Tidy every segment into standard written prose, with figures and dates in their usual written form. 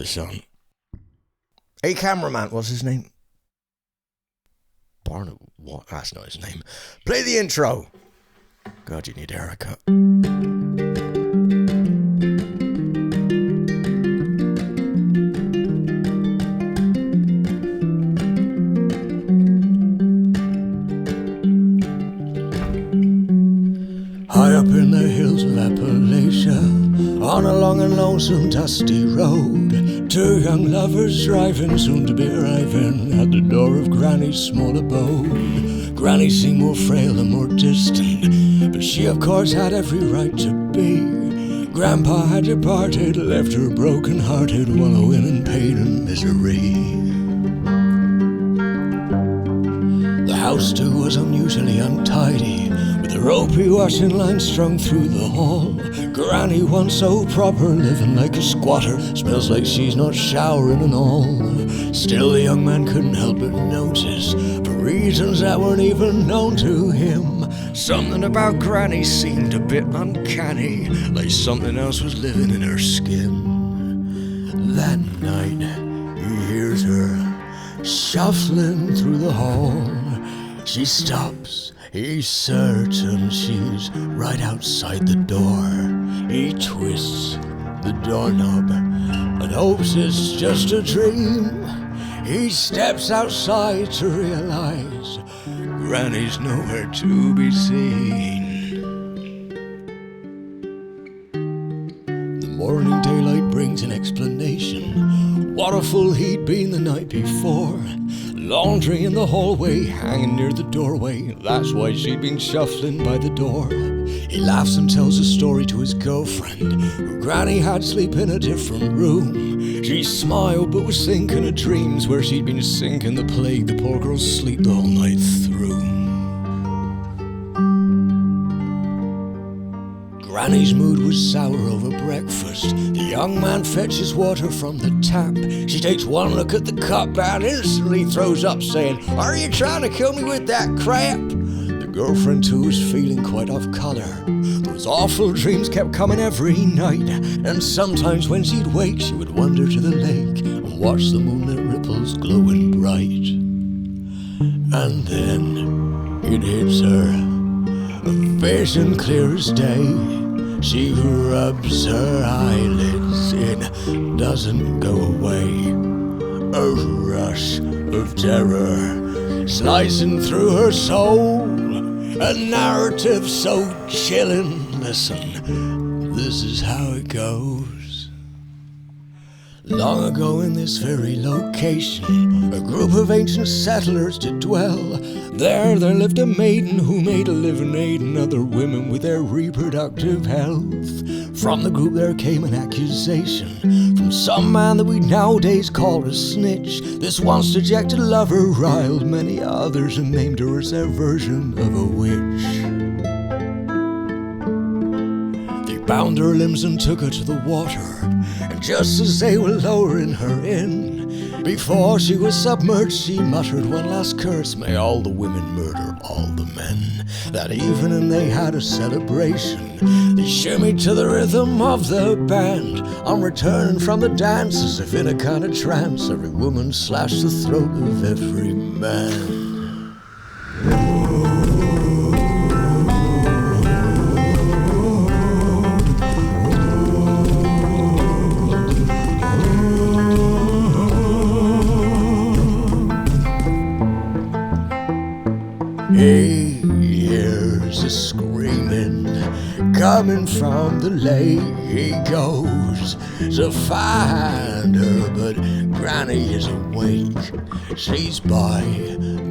the son. Hey, cameraman, what's his name? Barnaby, what? That's not his name. Play the intro. God, you need a haircut. High up in the hills of Appalachia, on a long and lonesome dusty road, two young lovers driving, soon to be arriving at the door of Granny's small abode. Granny seemed more frail and more distant, but she of course had every right to be. Grandpa had departed, left her broken-hearted, wallowing in pain and misery. The house too was unusually untidy, with a ropey washing line strung through the hall. Granny once so proper, living like a squatter, smells like she's not showering and all. Still the young man couldn't help but notice, for reasons that weren't even known to him, something about Granny seemed a bit uncanny, like something else was living in her skin. That night he hears her shuffling through the hall. She stops, he's certain she's right outside the door. He twists the doorknob and hopes it's just a dream. He steps outside to realize Granny's nowhere to be seen. The morning daylight brings an explanation. What a fool he'd been the night before. Laundry in the hallway, hanging near the doorway. That's why she'd been shuffling by the door. He laughs and tells a story to his girlfriend, who Granny had sleep in a different room. She smiled but was thinking of dreams where she'd been sinking the plague the poor girl's sleep the whole night through. Granny's mood was sour over breakfast. The young man fetches water from the tap. She takes one look at the cup and instantly throws up, saying, "Are you trying to kill me with that crap?" The girlfriend too was feeling quite off colour. Those awful dreams kept coming every night, and sometimes when she'd wake she would wander to the lake and watch the moonlit ripples glowing bright. And then it hits her, a vision clear as day. She rubs her eyelids, it doesn't go away. A rush of terror slicing through her soul, a narrative so chilling. Listen, this is how it goes. Long ago in this very location, a group of ancient settlers did dwell. There lived a maiden who made a living aiding other women with their reproductive health. From the group there came an accusation from some man that we nowadays call a snitch. This once dejected lover riled many others and named her as their version of a witch. They bound her limbs and took her to the water, and just as they were lowering her in, before she was submerged, she muttered one last curse: "May all the women murder all the men." That evening they had a celebration. They shimmied to the rhythm of the band. On returning from the dance, as if in a kind of trance, every woman slashed the throat of every man. He hears a screaming coming from the lake. He goes to find her, but Granny is awake. She's by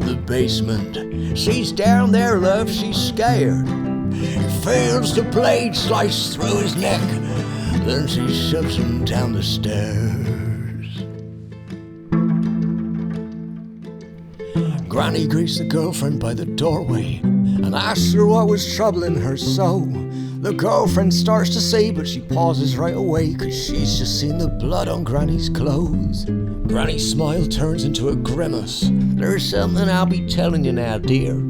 the basement. She's down there, love, she's scared. He feels the blade slice through his neck. Then she shoves him down the stairs. Granny greets the girlfriend by the doorway and asks her what was troubling her so. The girlfriend starts to say, but she pauses right away, 'cause she's just seen the blood on Granny's clothes. Granny's smile turns into a grimace. "There's something I'll be telling you now, dear."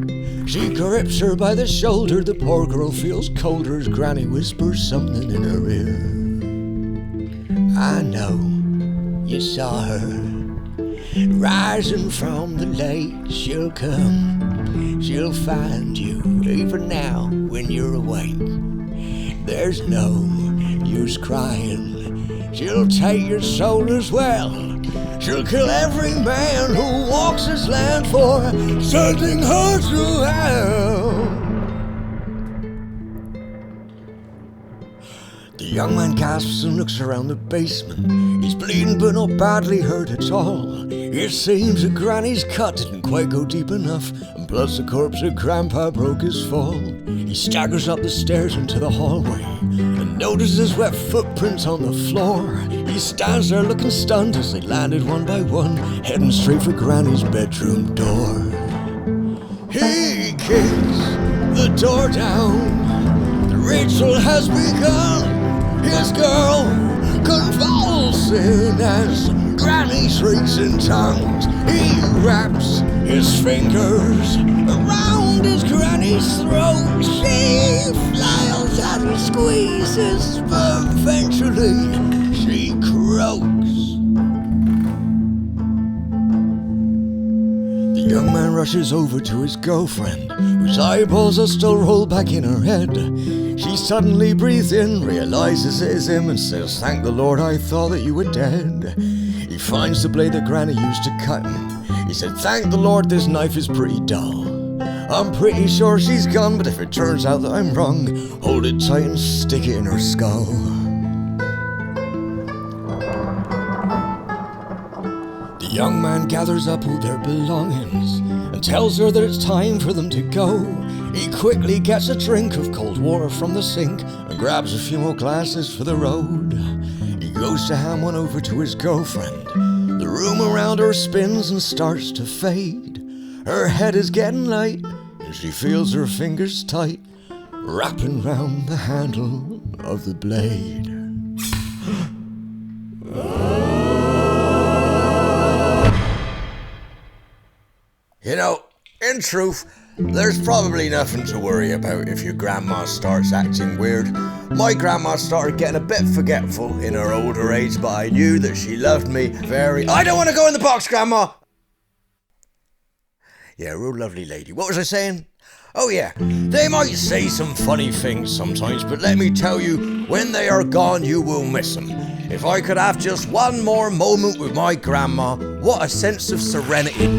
She grips her by the shoulder. The poor girl feels colder as Granny whispers something in her ear. "I know you saw her rising from the lake. She'll come, she'll find you, even now when you're awake. There's no use crying, she'll take your soul as well. She'll kill every man who walks this land for sending her to hell. The young man gasps and looks around the basement. He's bleeding but not badly hurt at all. It seems that Granny's cut didn't quite go deep enough, and plus the corpse of Grandpa broke his fall. He staggers up the stairs into the hallway and notices wet footprints on the floor. He stands there looking stunned as they landed one by one, heading straight for Granny's bedroom door. He kicks the door down. The ritual has begun. His girl convulsing as Granny shrieks in tongues. He wraps his fingers around his Granny's throat. She flails and squeezes, but eventually she croaks. The young man rushes over to his girlfriend, whose eyeballs are still rolled back in her head. She suddenly breathes in, realizes it is him, and says, "Thank the Lord, I thought that you were dead." He finds the blade that Granny used to cut him. He said, "Thank the Lord, this knife is pretty dull. I'm pretty sure she's gone, but if it turns out that I'm wrong, hold it tight and stick it in her skull." The young man gathers up all their belongings and tells her that it's time for them to go. He quickly gets a drink of cold water from the sink and grabs a few more glasses for the road. He goes to hand one over to his girlfriend. The room around her spins and starts to fade. Her head is getting light and she feels her fingers tight, wrapping round the handle of the blade. You know, in truth, there's probably nothing to worry about if your grandma starts acting weird. My grandma started getting a bit forgetful in her older age, but I knew that she loved me very... I don't want to go in the box, Grandma! Yeah, real lovely lady. What was I saying? Oh yeah, they might say some funny things sometimes, but let me tell you, when they are gone, you will miss them. If I could have just one more moment with my grandma, what a sense of serenity.